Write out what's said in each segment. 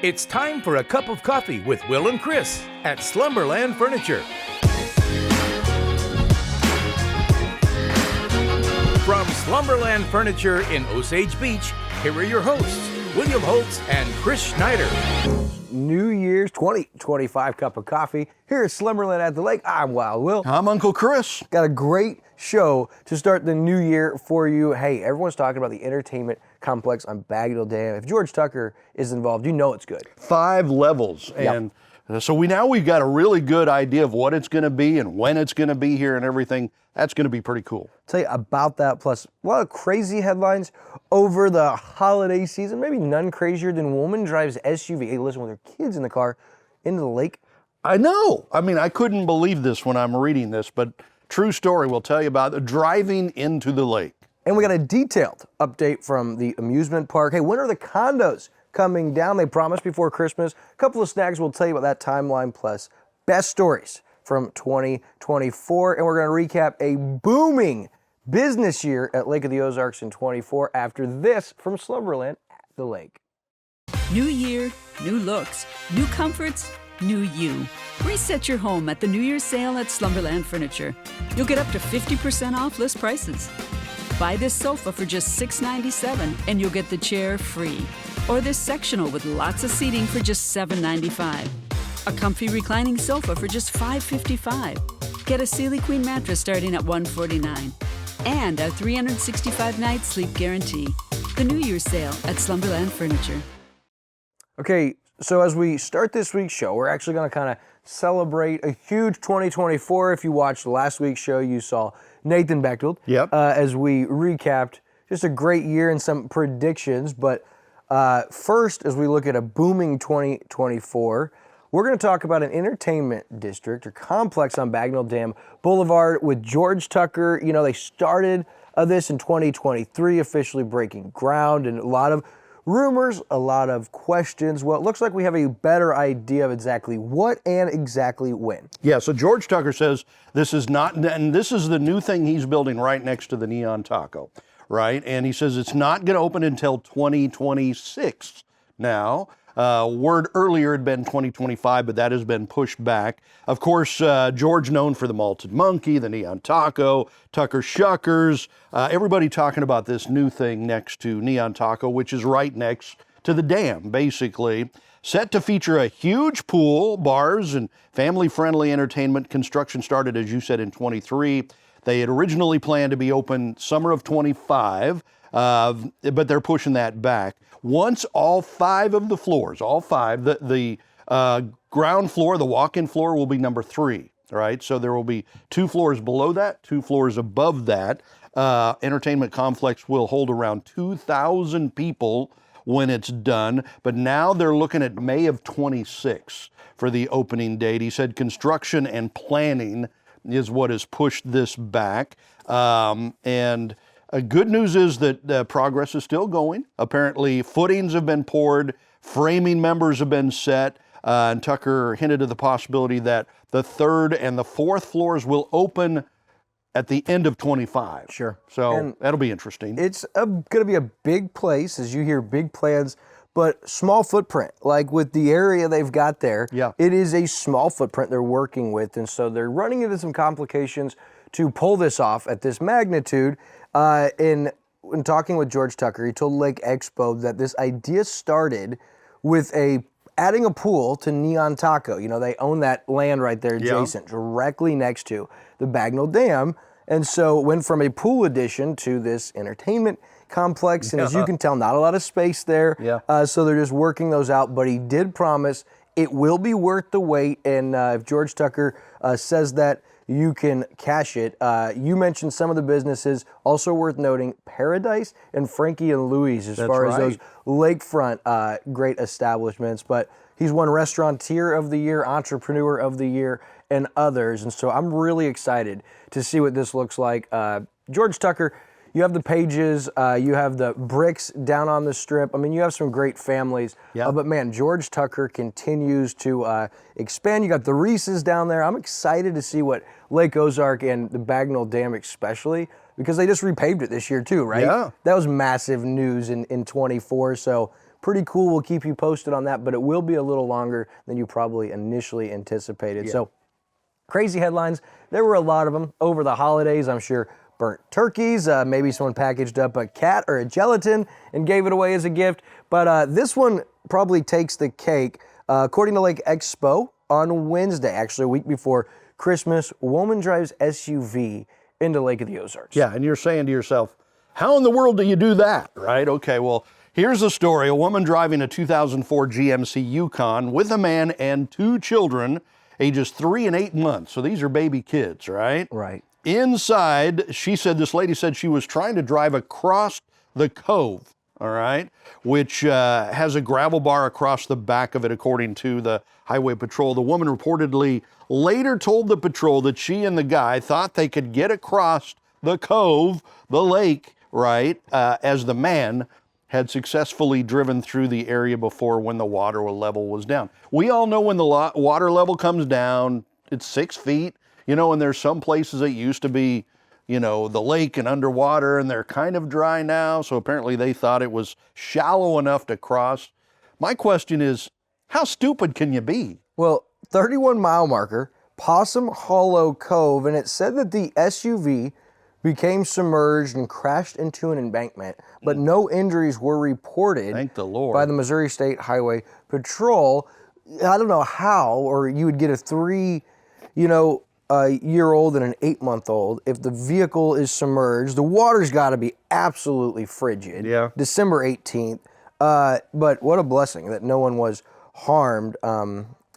It's time for a cup of coffee with Will and Chris at Slumberland Furniture. From Slumberland Furniture in Osage Beach, here are your hosts, William Holtz and Chris Schneider. New Year's 2025 cup of coffee here at Slumberland at the Lake. I'm Wild Will. I'm Uncle Chris. Got a great show to start the new year for you. Hey, everyone's talking about the entertainment complex on Bagnell Dam. If George Tucker is involved, you know it's good. 5 levels. Yep. And so we've got a really good idea of what it's going to be and when it's going to be here and everything. That's going to be pretty cool. Tell you about that, plus a lot of crazy headlines over the holiday season. Maybe none crazier than woman drives SUV, hey, listen, with her kids in the car, into the lake. I know. I mean, I couldn't believe this when I'm reading this, but true story. We'll tell you about it. Driving into the lake. And we got a detailed update from the amusement park. Hey, when are the condos coming down? They promised before Christmas. A couple of snags we'll tell you about that timeline, plus best stories from 2024. And we're going to recap a booming business year at Lake of the Ozarks in 24 after this from Slumberland at the lake. New year, new looks, new comforts, new you. Reset your home at the New Year's sale at Slumberland Furniture. You'll get up to 50% off list prices. Buy this sofa for just $6.97 and you'll get the chair free. Or this sectional with lots of seating for just $7.95. A comfy reclining sofa for just $5.55. Get a Sealy Queen mattress starting at $149. And a 365-night sleep guarantee. The New Year's sale at Slumberland Furniture. Okay, so as we start this week's show, we're actually going to kind of celebrate a huge 2024. If you watched last week's show, you saw Nathan Bechtold. Yep. As we recapped just a great year and some predictions. But first, as we look at a booming 2024, we're going to talk about an entertainment district or complex on Bagnell Dam Boulevard with George Tucker. You know, they started this in 2023, officially breaking ground, and a lot of rumors, a lot of questions. Well, it looks like we have a better idea of exactly what and exactly when. Yeah, so George Tucker says this is not, and this is the new thing he's building right next to the Neon Taco, right? And he says it's not going to open until 2026 now. Word earlier had been 2025, but that has been pushed back. Of course, George known for the Malted Monkey, the Neon Taco, Tucker Shuckers, everybody talking about this new thing next to Neon Taco, which is right next to the dam, basically. Set to feature a huge pool, bars, and family-friendly entertainment. Construction started, as you said, in 23. They had originally planned to be open summer of 25, but they're pushing that back. Once all 5 of the floors, the ground floor, the walk-in floor will be number 3, right? So there will be 2 floors below that, 2 floors above that. Entertainment complex will hold around 2,000 people when it's done, but now they're looking at May of 26 for the opening date. He said construction and planning is what has pushed this back. Good news is that progress is still going. Apparently, footings have been poured, framing members have been set, and Tucker hinted at the possibility that the 3rd and the 4th floors will open at the end of 25. Sure. So and that'll be interesting. It's going to be a big place, as you hear big plans, but small footprint. Like with the area they've got there, Yeah. It is a small footprint they're working with, and so they're running into some complications to pull this off at this magnitude. In talking with George Tucker, he told Lake Expo that this idea started with adding a pool to Neon Taco. You know, they own that land right there adjacent, directly next to the Bagnell Dam. And so it went from a pool addition to this entertainment complex. And as you can tell, not a lot of space there. Yeah. So they're just working those out. But he did promise it will be worth the wait. And if George Tucker says that, you can cash it. You mentioned some of the businesses, also worth noting, Paradise and Frankie and Louie's as far as those lakefront great establishments. But he's won Restaurateur of the Year, Entrepreneur of the Year, and others. And so I'm really excited to see what this looks like. George Tucker, you have the Pages, you have the Bricks down on the Strip. I mean, you have some great families. Yeah. But man, George Tucker continues to expand. You got the Reese's down there. I'm excited to see what Lake Ozark and the Bagnell Dam especially, because they just repaved it this year too, right? Yeah. That was massive news in 24. So pretty cool. We'll keep you posted on that, but it will be a little longer than you probably initially anticipated. So crazy headlines. There were a lot of them over the holidays. I'm sure burnt turkeys, maybe someone packaged up a cat or a gelatin and gave it away as a gift. But this one probably takes the cake. According to Lake Expo, on Wednesday, actually a week before Christmas, woman drives SUV into Lake of the Ozarks. Yeah, and you're saying to yourself, how in the world do you do that, right? Okay, well, here's the story. A woman driving a 2004 GMC Yukon with a man and 2 children, ages 3 and 8 months. So these are baby kids, right? Right. Inside, this lady said she was trying to drive across the cove, all right, which has a gravel bar across the back of it, according to the Highway Patrol. The woman reportedly later told the patrol that she and the guy thought they could get across the cove, the lake, right, as the man had successfully driven through the area before when the water level was down. We all know when the water level comes down, it's 6 feet. You know, and there's some places that used to be, you know, the lake and underwater, and they're kind of dry now. So apparently they thought it was shallow enough to cross. My question is, how stupid can you be? Well, 31-mile marker, Possum Hollow Cove, and it said that the SUV became submerged and crashed into an embankment, but no injuries were reported. Thank the Lord. By the Missouri State Highway Patrol. I don't know how, or you would get a 3-year-old and an 8-month-old. If the vehicle is submerged, the water's got to be absolutely frigid. Yeah. December 18th. But what a blessing that no one was harmed.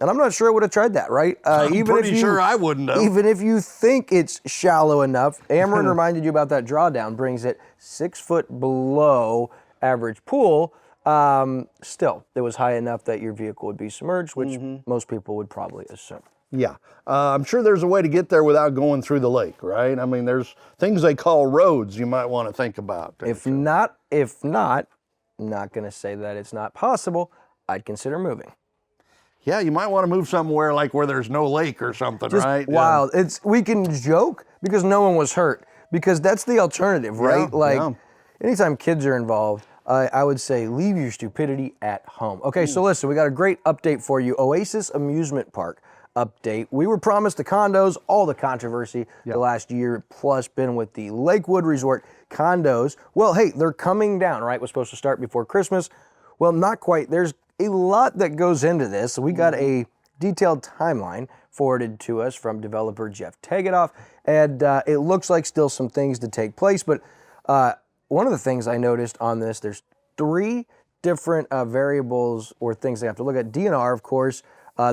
And I'm not sure I would have tried that, right? I'm pretty sure I wouldn't have. Even if you think it's shallow enough, Ameren reminded you about that drawdown, brings it 6 foot below average pool. Still, it was high enough that your vehicle would be submerged, which most people would probably assume. Yeah, I'm sure there's a way to get there without going through the lake, right? I mean, there's things they call roads you might want to think about. If not, I'm not going to say that it's not possible. I'd consider moving. Yeah, you might want to move somewhere like where there's no lake or something, Just right? wild. We can joke because no one was hurt, because that's the alternative, right? Anytime kids are involved, I would say leave your stupidity at home. Okay, so listen, we got a great update for you. Oasis Amusement Park update. We were promised the condos, all the controversy the last year plus been with the Lakewood Resort condos. Well, hey, they're coming down, right? Was supposed to start before Christmas. Well, not quite. There's a lot that goes into this. We got a detailed timeline forwarded to us from developer Jeff Tegedoff, and it looks like still some things to take place. But one of the things I noticed on this, there's 3 different variables or things they have to look at. DNR, of course,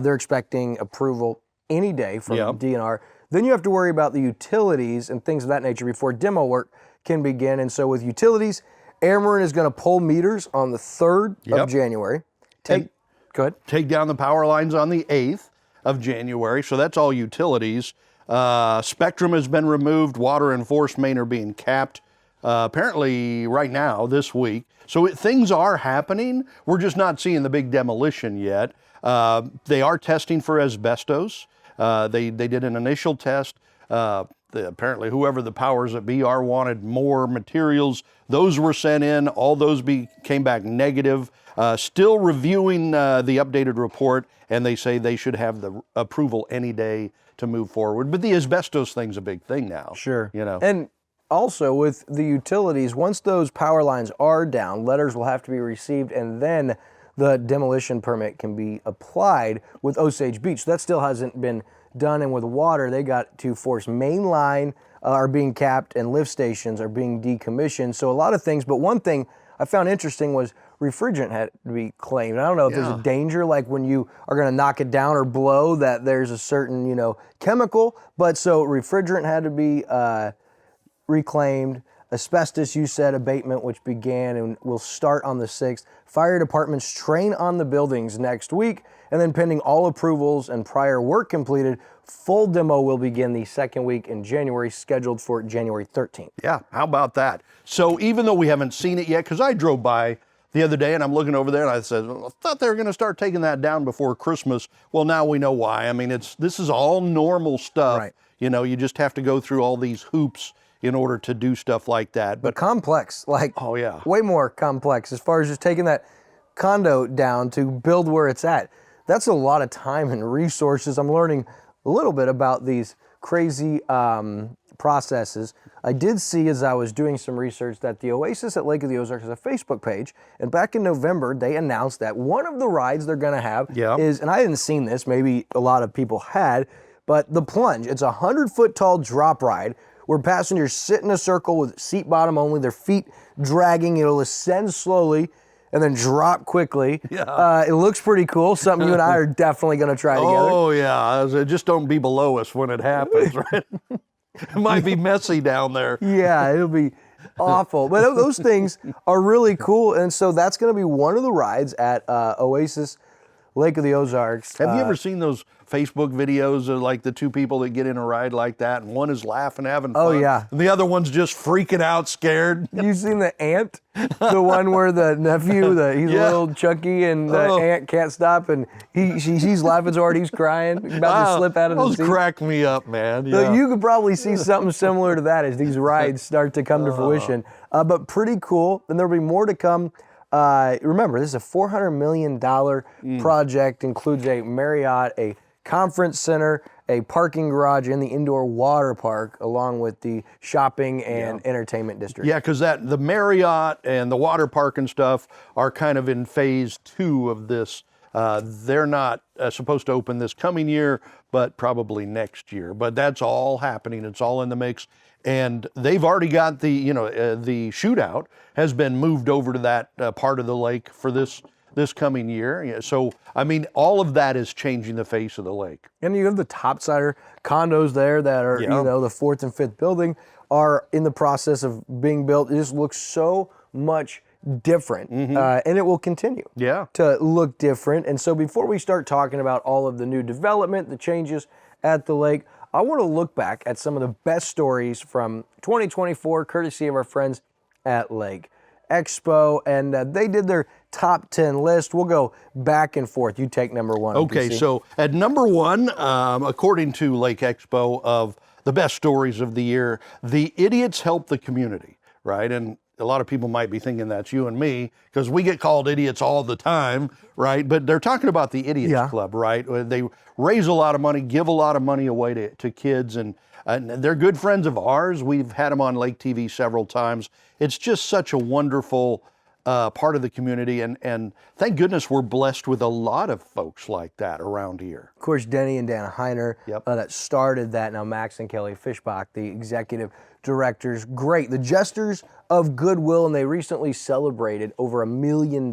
they're expecting approval any day from DNR. Then you have to worry about the utilities and things of that nature before demo work can begin. And so with utilities, Ameren is going to pull meters on the 3rd of January. Take down the power lines on the 8th of January. So that's all utilities. Spectrum has been removed. Water and force main are being capped. Apparently right now, this week. So things are happening. We're just not seeing the big demolition yet. They are testing for asbestos. They did an initial test. Apparently whoever the powers that be are wanted more materials. Those were sent in. All those came back negative. Still reviewing the updated report, and they say they should have the approval any day to move forward. But the asbestos thing's a big thing now. Sure. You know. And also with the utilities, once those power lines are down, letters will have to be received, and then the demolition permit can be applied with Osage Beach. That still hasn't been done, and with water, they got to force main line are being capped and lift stations are being decommissioned. So a lot of things, but one thing I found interesting was refrigerant had to be claimed. I don't know if there's a danger, like when you are going to knock it down or blow, that there's a certain, chemical, but so refrigerant had to be reclaimed. Asbestos, you said, abatement, which began and will start on the 6th. Fire departments train on the buildings next week, and then pending all approvals and prior work completed, full demo will begin the 2nd week in January, scheduled for January 13th. Yeah, how about that? So even though we haven't seen it yet, because I drove by the other day and I'm looking over there and I said, I thought they were going to start taking that down before Christmas. Well, now we know why. I mean, this is all normal stuff. Right. You just have to go through all these hoops in order to do stuff like that. But complex, way more complex as far as just taking that condo down to build where it's at. That's a lot of time and resources. I'm learning a little bit about these crazy processes. I did see as I was doing some research that the Oasis at Lake of the Ozarks has a Facebook page, and back in November they announced that one of the rides they're going to have is, and I hadn't seen this, maybe a lot of people had, but the plunge. It's a 100-foot tall drop ride where passengers sit in a circle with seat bottom only, their feet dragging. It'll ascend slowly and then drop quickly. It looks pretty cool. Something you and I are definitely going to try together. Oh, yeah. Just don't be below us when it happens, right? It might be messy down there. Yeah, it'll be awful. But those things are really cool. And so that's going to be one of the rides at Oasis, Lake of the Ozarks. Have you ever seen those Facebook videos of like the two people that get in a ride like that, and one is laughing, having fun, Oh, yeah. and the other one's just freaking out, scared? You seen the ant? The one where the nephew, he's a little chunky, and the aunt can't stop, and she's laughing so hard he's crying, about to slip out of the seat. Those crack me up, man. So you could probably see something similar to that as these rides start to come to fruition. But pretty cool, and there'll be more to come. Remember, this is a $400 million project, includes a Marriott, a conference center, a parking garage, and the indoor water park, along with the shopping and entertainment district. Yeah, because the Marriott and the water park and stuff are kind of in phase 2 of this. They're not supposed to open this coming year, but probably next year. But that's all happening. It's all in the mix. And they've already got the shootout has been moved over to that part of the lake for this coming year. Yeah, so, I mean, all of that is changing the face of the lake. And you have the topsider condos there that are, the 4th and 5th building are in the process of being built. It just looks so much different, and it will continue to look different. And so before we start talking about all of the new development, the changes at the lake, I want to look back at some of the best stories from 2024, courtesy of our friends at Lake Expo, and they did their top 10 list. We'll go back and forth. You take number 1. Okay, so at number 1, according to Lake Expo, of the best stories of the year, the idiots help the community, right? And a lot of people might be thinking that's you and me, because we get called idiots all the time, right? But they're talking about the Idiots Club, right? They raise a lot of money, give a lot of money away to kids, and they're good friends of ours. We've had them on Lake TV several times. It's just such a wonderful part of the community, and thank goodness we're blessed with a lot of folks like that around here. Of course, Denny and Dan Heiner that started that. Now Max and Kelly Fishbach, the executive directors, great. The Jesters of Goodwill, and they recently celebrated over $1 million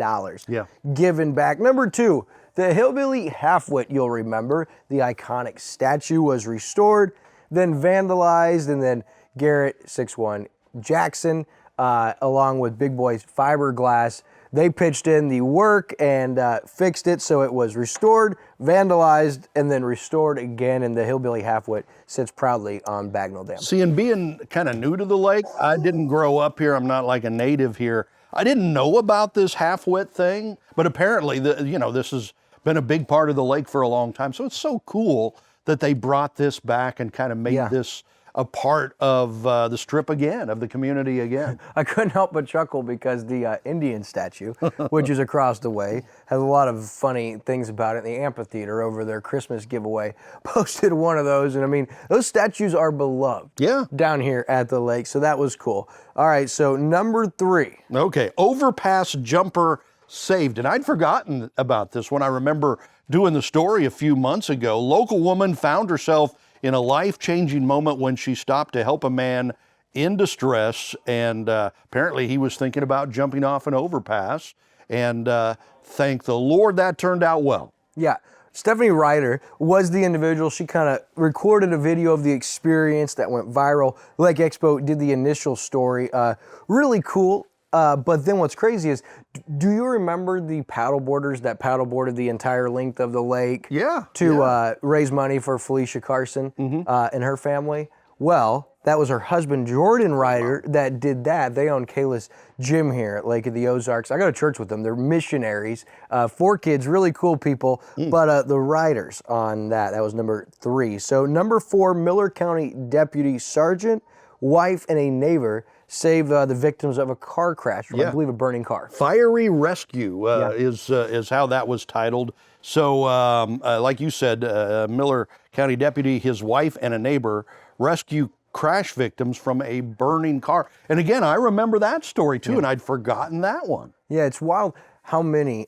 given back. Number 2, the Hillbilly Halfwit, you'll remember. The iconic statue was restored, then vandalized, and then Garrett 6'1" Jackson, along with Big Boy's Fiberglass, they pitched in the work and fixed it so it was restored, vandalized, and then restored again, and the Hillbilly Halfwit sits proudly on Bagnell Dam. See, and being kind of new to the lake, I didn't grow up here. I'm not like a native here. I didn't know about this half-wit thing, but apparently, this has been a big part of the lake for a long time. So it's so cool that they brought this back and kind of made this a part of the strip again, of the community again. I couldn't help but chuckle because the Indian statue, which is across the way, has a lot of funny things about it. The amphitheater over their Christmas giveaway posted one of those, and I mean, those statues are beloved down here at the lake, so that was cool. All right, so number 3. Okay, overpass jumper saved, and I'd forgotten about this when I remember doing the story a few months ago. Local woman found herself in a life-changing moment when she stopped to help a man in distress, and apparently he was thinking about jumping off an overpass, and thank the Lord that turned out well. Yeah, Stephanie Ryder was the individual. She kind of recorded a video of the experience that went viral. Lake Expo did the initial story. Really cool. But then what's crazy is, do you remember the paddleboarders that paddleboarded the entire length of the lake to raise money for Felicia Carson and her family? Well, that was her husband, Jordan Ryder, that did that. They own Kayla's Gym here at Lake of the Ozarks. I go to church with them. They're missionaries. 4 kids, really cool people. But the Ryders on that was number 3. So number 4, Miller County Deputy Sergeant, wife, and a neighbor save the victims of a car crash from, I Yeah. believe, a burning car. Fiery Rescue is how that was titled. So, like you said, Miller County deputy, his wife, and a neighbor rescue crash victims from a burning car. And again, I remember that story too, and I'd forgotten that one. Yeah, it's wild how many,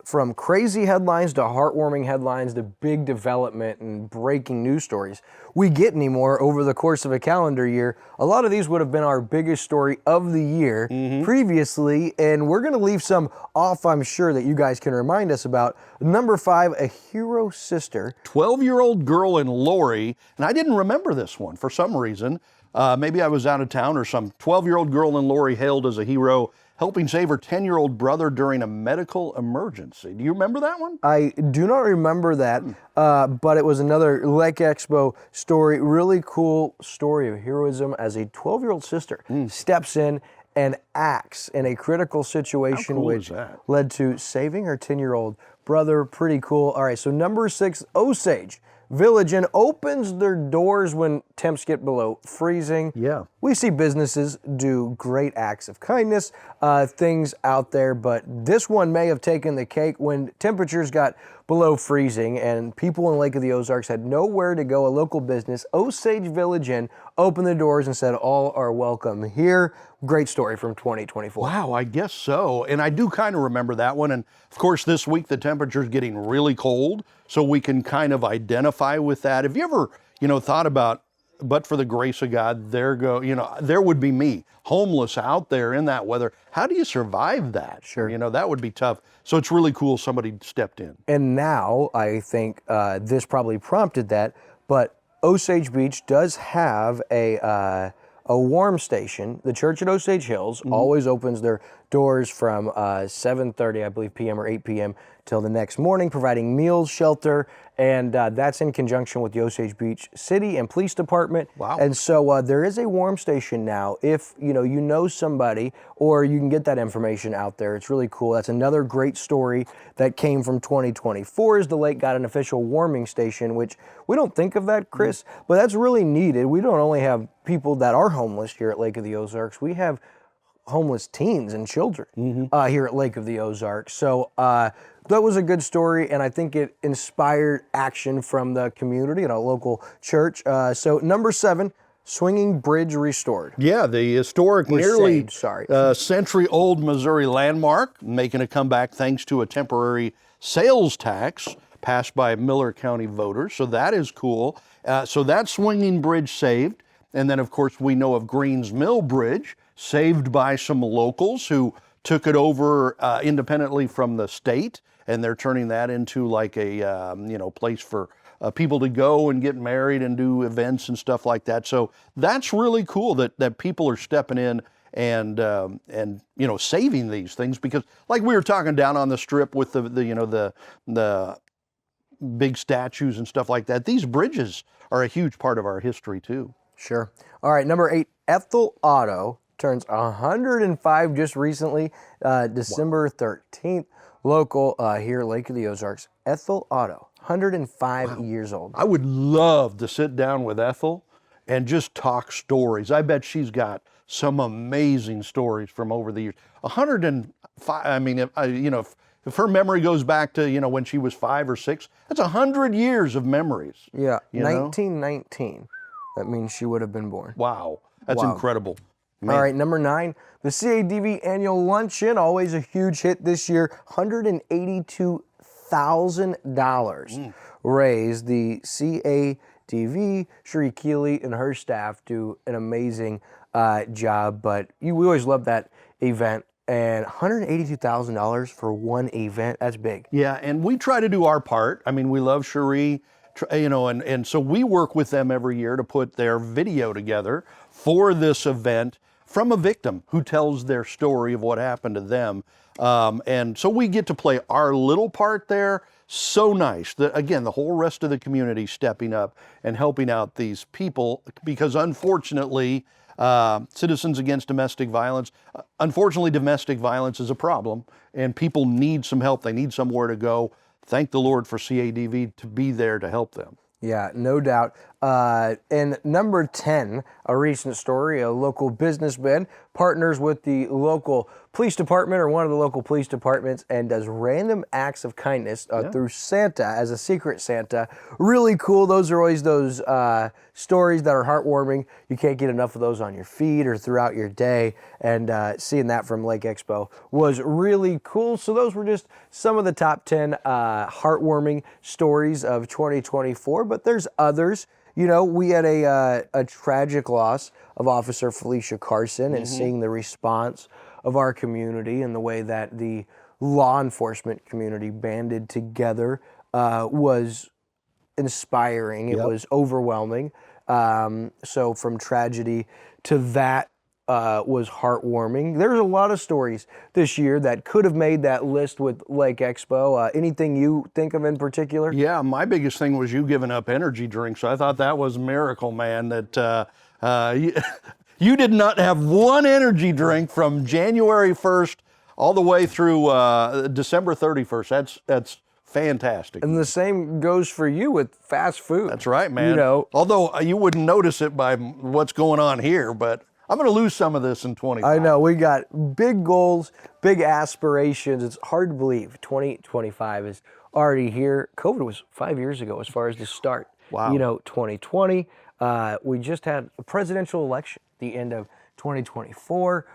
from crazy headlines to heartwarming headlines to big development and breaking news stories, we get anymore over the course of a calendar year. A lot of these would have been our biggest story of the year previously, and we're going to leave some off, I'm sure, that you guys can remind us about. Number 5, a hero sister. 12-year-old girl in Lori, and I didn't remember this one for some reason. Maybe I was out of town or some 12-year-old girl in Lori hailed as a hero, helping save her 10-year-old brother during a medical emergency. Do you remember that one? I do not remember that, but it was another Lake Expo story. Really cool story of heroism as a 12-year-old sister steps in and acts in a critical situation, which led to saving her 10-year-old brother. Pretty cool. All right, so number 6, Osage Village Inn opens their doors when temps get below freezing. Yeah. We see businesses do great acts of kindness, things out there, but this one may have taken the cake when temperatures got below freezing and people in Lake of the Ozarks had nowhere to go. A local business, Osage Village Inn, opened the doors and said, all are welcome here. Great story from 2024. Wow, I guess so. And I do kind of remember that one. And of course, this week the temperature's getting really cold, so we can kind of identify with that. Have you ever, thought about, but for the grace of God, there would be me, homeless out there in that weather. How do you survive that? Sure. That would be tough. So it's really cool somebody stepped in. And now I think this probably prompted that, but Osage Beach does have a warm station. The church at Osage Hills always opens their doors from 7:30, I believe, p.m. or 8 p.m. till the next morning, providing meals, shelter, and that's in conjunction with the Osage Beach City and Police Department. Wow. And so there is a warm station now. If you know somebody, or you can get that information out there, it's really cool. That's another great story that came from 2024 is the lake got an official warming station, which we don't think of that, Chris, but that's really needed. We don't only have people that are homeless here at Lake of the Ozarks, we have homeless teens and children here at Lake of the Ozarks. So that was a good story, and I think it inspired action from the community and a local church. So number 7, Swinging Bridge restored. Yeah, the historic, Or nearly saved, century-old Missouri landmark, making a comeback thanks to a temporary sales tax passed by Miller County voters. So that is cool. So that Swinging Bridge saved. And then, of course, we know of Greens Mill Bridge, saved by some locals who took it over independently from the state, and they're turning that into like a place for people to go and get married and do events and stuff like that. So that's really cool that people are stepping in and saving these things, because like we were talking down on the strip with the big statues and stuff like that, these bridges are a huge part of our history too. Sure. All right, number 8, Ethel Auto turns 105 just recently, December 13th. Local here at Lake of the Ozarks, Ethel Auto, 105 years old. I would love to sit down with Ethel and just talk stories. I bet she's got some amazing stories from over the years. 105, I mean, if her memory goes back to, when she was 5 or 6, that's 100 years of memories. Yeah, 1919. That means she would have been born. Wow, that's incredible. Man. All right, number 9, the CADV annual luncheon, always a huge hit this year, $182,000 raised. The CADV, Sheree Keeley and her staff do an amazing job, but we always love that event. And $182,000 for one event, that's big. Yeah, and we try to do our part. I mean, we love Sheree, and so we work with them every year to put their video together for this event from a victim who tells their story of what happened to them. And so we get to play our little part there. So nice that, again, the whole rest of the community stepping up and helping out these people, because unfortunately, Citizens Against Domestic Violence, unfortunately, domestic violence is a problem and people need some help. They need somewhere to go. Thank the Lord for CADV to be there to help them. Yeah, no doubt. And number 10, a recent story, a local businessman partners with the local police department or one of the local police departments and does random acts of kindness through Santa as a secret Santa. Really cool. Those are always those stories that are heartwarming. You can't get enough of those on your feed or throughout your day. And seeing that from Lake Expo was really cool. So those were just some of the top 10 heartwarming stories of 2024, but there's others. You know, we had a tragic loss of Officer Felicia Carson, and seeing the response of our community and the way that the law enforcement community banded together was inspiring. It was overwhelming. So from tragedy to that was heartwarming. There's a lot of stories this year that could have made that list with Lake Expo. Anything you think of in particular? Yeah, my biggest thing was you giving up energy drinks. I thought that was a miracle, man, that you did not have one energy drink from January 1st all the way through December 31st. That's fantastic. And the same goes for you with fast food. That's right, man. You know, although you wouldn't notice it by what's going on here, but I'm going to lose some of this in 25. I know. We got big goals, big aspirations. It's hard to believe 2025 is already here. COVID was 5 years ago as far as the start. Wow. You know, 2020. We just had a presidential election at the end of 2024.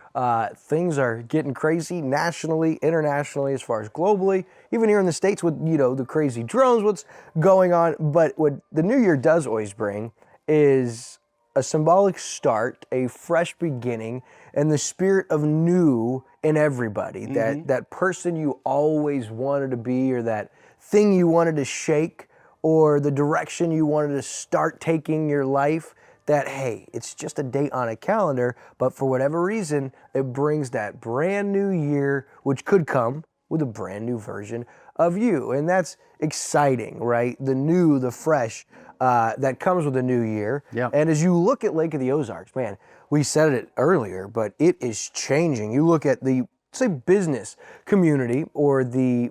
Things are getting crazy nationally, internationally, as far as globally, even here in the States with, you know, the crazy drones, what's going on. But what the new year does always bring is a symbolic start, a fresh beginning, and the spirit of new in everybody. That person you always wanted to be, or that thing you wanted to shake, or the direction you wanted to start taking your life. That, hey, it's just a date on a calendar, but for whatever reason, it brings that brand new year, which could come with a brand new version of you. And that's exciting, right? The new, the fresh, that comes with a new year. Yeah. And as you look at Lake of the Ozarks, man, we said it earlier, but it is changing. You look at the, say, business community or the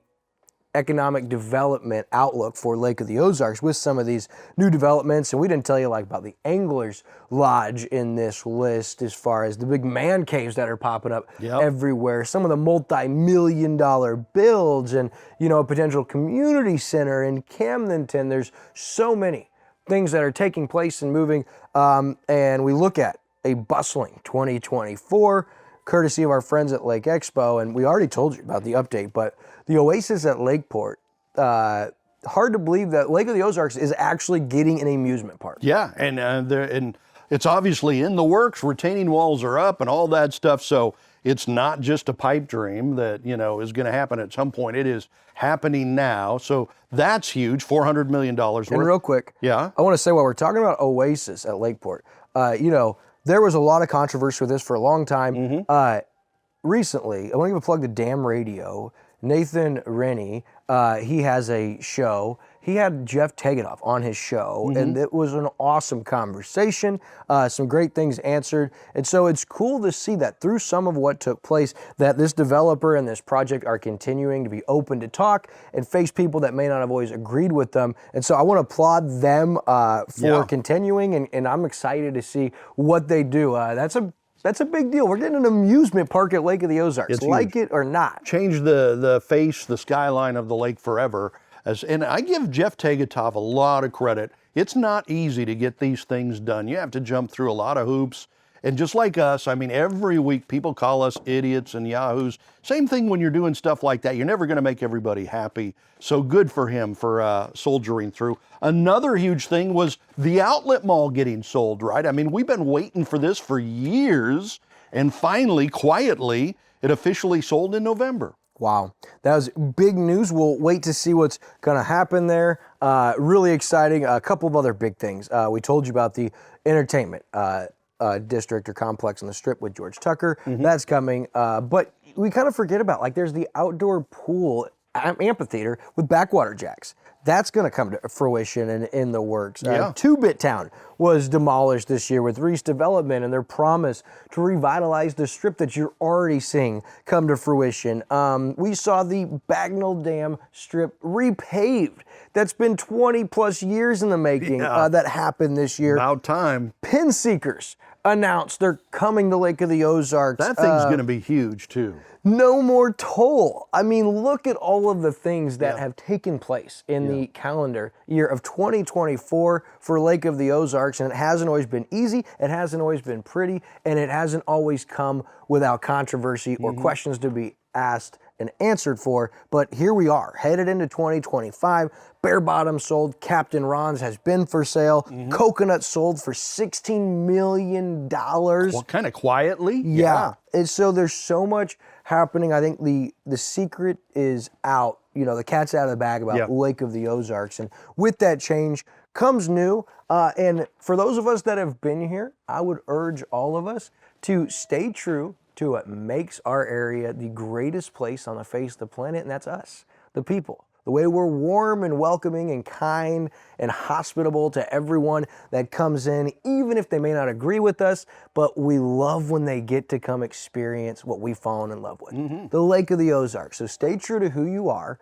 economic development outlook for Lake of the Ozarks with some of these new developments. And we didn't tell you like about the Anglers Lodge in this list, as far as the big man caves that are popping up everywhere, some of the multi-million-dollar builds, and, you know, a potential community center in Camdenton. There's so many things that are taking place and moving. And we look at a bustling 2024, courtesy of our friends at Lake Expo. And we already told you about the update, but the Oasis at Lakeport, hard to believe that Lake of the Ozarks is actually getting an amusement park. Yeah, and it's obviously in the works. Retaining walls are up and all that stuff. So it's not just a pipe dream that, you know, is going to happen at some point. It is happening now. So that's huge, $400 million worth. And real quick, I want to say, while we're talking about Oasis at Lakeport, you know, there was a lot of controversy with this for a long time. Recently, I want to give a plug to Dam Radio. Nathan Rennie, he has a show. He had Jeff Tegetthoff on his show, and it was an awesome conversation, some great things answered. And so it's cool to see that through some of what took place, that this developer and this project are continuing to be open to talk and face people that may not have always agreed with them. And so I want to applaud them for continuing, and I'm excited to see what they do. That's a big deal. We're getting an amusement park at Lake of the Ozarks, it's like huge. It or not. Change the face, the skyline of the lake forever. And I give Jeff Tegetthoff a lot of credit. It's not easy to get these things done. You have to jump through a lot of hoops. And just like us, I mean, every week people call us idiots and yahoos. Same thing when you're doing stuff like that. You're never going to make everybody happy. So good for him for soldiering through. Another huge thing was the outlet mall getting sold, right? I mean, we've been waiting for this for years. And finally, quietly, it officially sold in November. Wow, that was big news. We'll wait to see what's going to happen there. Really exciting. A couple of other big things. We told you about the entertainment district or complex on the Strip with George Tucker. That's coming. But we kind of forget about, like, there's the outdoor pool amphitheater with backwater jacks. That's going to come to fruition and in the works. Yeah. Two-Bit Town was demolished this year with Reese Development and their promise to revitalize the strip that you're already seeing come to fruition. We saw the Bagnell Dam strip repaved. That's been 20 plus years in the making. That happened this year. About time. Pin Seekers announced they're coming to Lake of the Ozarks. That thing's going to be huge too. No more toll. I mean, look at all of the things that have taken place in the calendar year of 2024 for Lake of the Ozarks, and it hasn't always been easy, it hasn't always been pretty, and it hasn't always come without controversy or questions to be asked and answered for. But here we are, headed into 2025. Bare Bottom sold, Captain Ron's has been for sale, Coconut sold for $16 million. Well, kind of quietly. Yeah. And so there's so much happening. I think the secret is out. You know, the cat's out of the bag about Lake of the Ozarks. And with that change comes new. And for those of us that have been here, I would urge all of us to stay true to what makes our area the greatest place on the face of the planet, and that's us, the people. The way we're warm and welcoming and kind and hospitable to everyone that comes in, even if they may not agree with us, but we love when they get to come experience what we've fallen in love with. The Lake of the Ozarks. So stay true to who you are,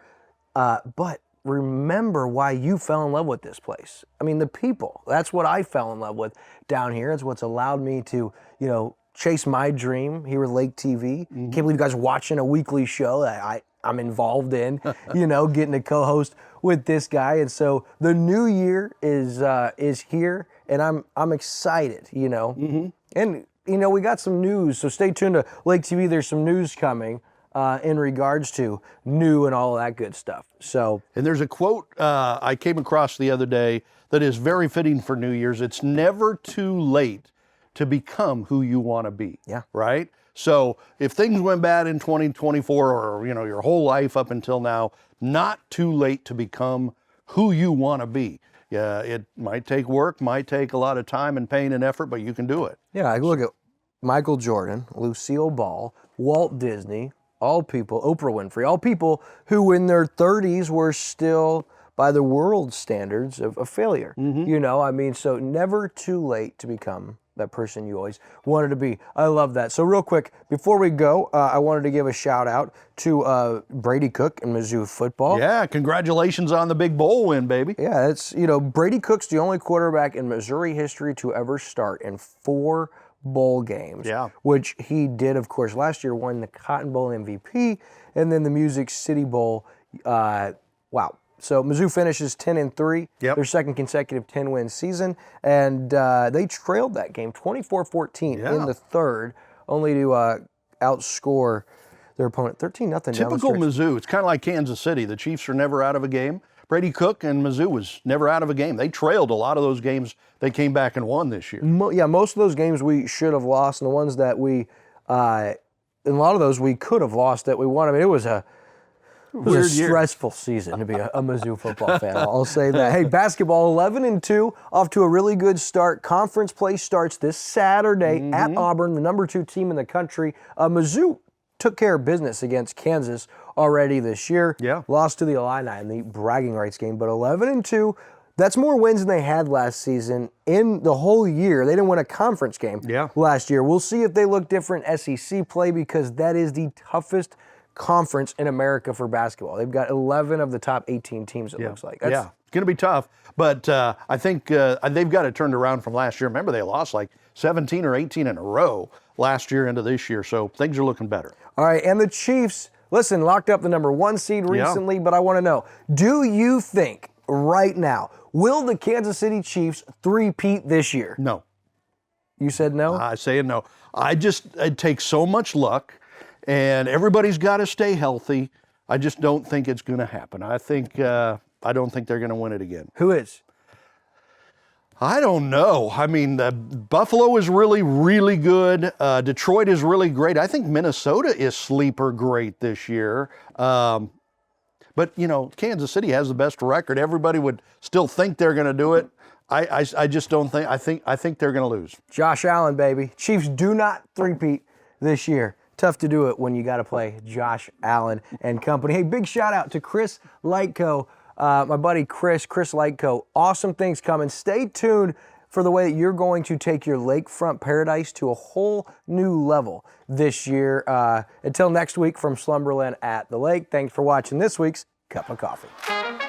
but remember why you fell in love with this place. I mean, the people. That's what I fell in love with down here. It's what's allowed me to, you know, chase my dream here at Lake TV. Can't believe you guys are watching a weekly show that I'm involved in, you know, getting to co-host with this guy. And so the new year is here, and I'm excited, you know. And, you know, we got some news, so stay tuned to Lake TV. There's some news coming in regards to new and all of that good stuff. So, and there's a quote I came across the other day that is very fitting for New Year's. It's never too late to become who you want to be. Yeah. Right? So if things went bad in 2024 or, you know, your whole life up until now, not too late to become who you want to be. Yeah, it might take work, might take a lot of time and pain and effort, but you can do it. yeah, I look at Michael Jordan, Lucille Ball, Walt Disney, all people, Oprah Winfrey, all people who in their 30s were still, by the world standards, of a failure. You know, I mean, so never too late to become that person you always wanted to be. I love that. So real quick, before we go, I wanted to give a shout out to Brady Cook and Mizzou football. Yeah, congratulations on the big bowl win, baby. Yeah, it's, you know, Brady Cook's the only quarterback in Missouri history to ever start in 4 bowl games. Yeah. Which he did, of course, last year, won the Cotton Bowl MVP and then the Music City Bowl. Wow. So Mizzou finishes 10-3, their second consecutive 10-win season, and they trailed that game 24-14 in the third, only to outscore their opponent 13-0. Typical Mizzou. It's kind of like Kansas City. The Chiefs are never out of a game. Brady Cook and Mizzou was never out of a game. They trailed a lot of those games. They came back and won this year. Most of those games we should have lost, and the ones that we, in a lot of those we could have lost that we won. I mean, it was a stressful season to be a Mizzou football fan. I'll say that. Hey, basketball 11-2, off to a really good start. Conference play starts this Saturday at Auburn, the number 2 team in the country. Mizzou took care of business against Kansas already this year. Yeah. Lost to the Illini in the bragging rights game, but 11-2. That's more wins than they had last season in the whole year. They didn't win a conference game last year. We'll see if they look different SEC play, because that is the toughest conference in America for basketball. They've got 11 of the top 18 teams, it looks like. It's going to be tough, but I think they've got it turned around from last year. Remember, they lost like 17 or 18 in a row last year into this year, so things are looking better. All right, and the Chiefs, listen, locked up the number 1 seed recently, but I want to know, do you think right now, will the Kansas City Chiefs three-peat this year? No. You said no? I say no. It takes so much luck, and everybody's got to stay healthy. I just don't think it's going to happen. I don't think they're going to win it again. Who is? I don't know. I mean, Buffalo is really, really good. Detroit is really great. I think Minnesota is sleeper great this year. But, you know, Kansas City has the best record. Everybody would still think they're going to do it. I just don't think. I think they're going to lose. Josh Allen, baby. Chiefs do not three-peat this year. tough to do it when you got to play Josh Allen and company. Hey, big shout out to Chris Lightco, my buddy Chris Lightco. Awesome things coming. Stay tuned for the way that you're going to take your lakefront paradise to a whole new level this year. Until next week from Slumberland at the Lake, thanks for watching this week's Cup of Coffee.